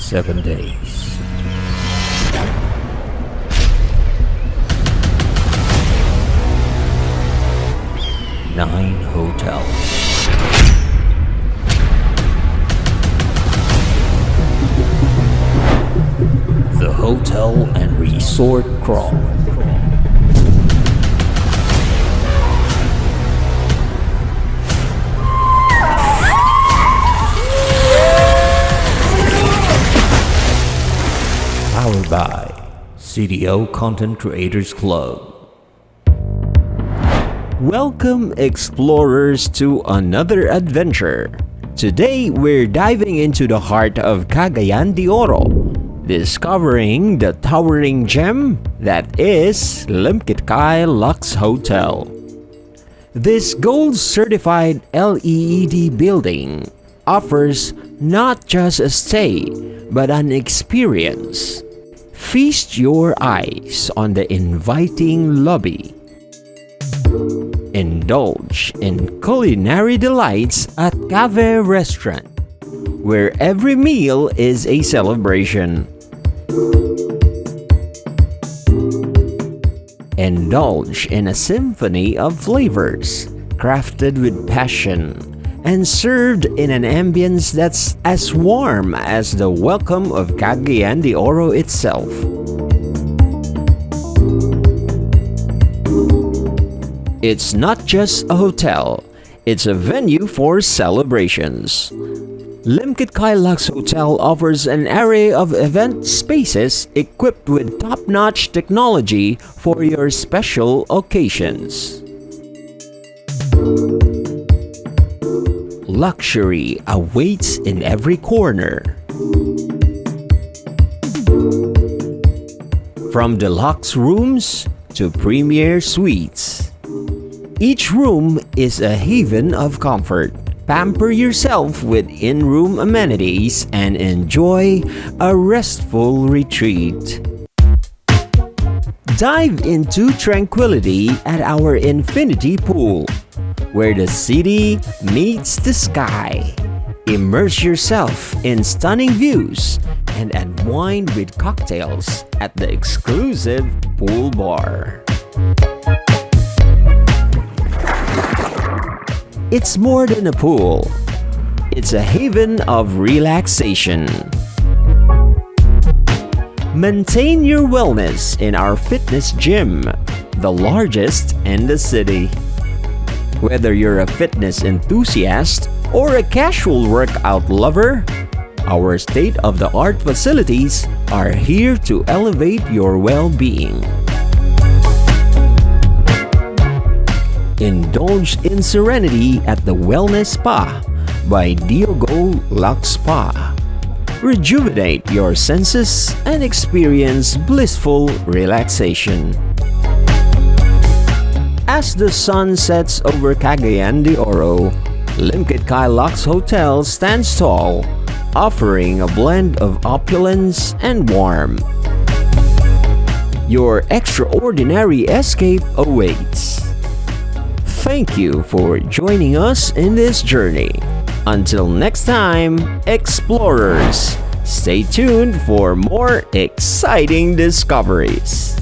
7 days. 9 hotels. The Hotel and Resort Crawl. Powered by CDO Content Creators Club. Welcome, explorers, to another adventure. Today, we're diving into the heart of Cagayan de Oro, discovering the towering gem that is Limketkai Luxe Hotel. This gold-certified LEED building offers not just a stay, but an experience. Feast your eyes on the inviting lobby. Indulge in culinary delights at Kave Restaurant, where every meal is a celebration. Indulge in a symphony of flavors, crafted with passion, and served in an ambience that's as warm as the welcome of Cagayan de Oro itself. It's not just a hotel, it's a venue for celebrations. Limketkai Luxe Hotel offers an array of event spaces equipped with top-notch technology for your special occasions. Luxury awaits in every corner. From deluxe rooms to premier suites, each room is a haven of comfort. Pamper yourself with in-room amenities and enjoy a restful retreat. Dive into tranquility at our infinity pool, where the city meets the sky. Immerse yourself in stunning views and unwind with cocktails at the exclusive pool bar. It's more than a pool. It's a haven of relaxation. Maintain your wellness in our fitness gym, the largest in the city. Whether you're a fitness enthusiast or a casual workout lover, our state-of-the-art facilities are here to elevate your well-being. Indulge in serenity at the Wellness Spa by Diogo Luxe Spa. Rejuvenate your senses and experience blissful relaxation. As the sun sets over Cagayan de Oro, Limketkai Luxe Hotel stands tall, offering a blend of opulence and warmth. Your extraordinary escape awaits. Thank you for joining us in this journey. Until next time, explorers, stay tuned for more exciting discoveries.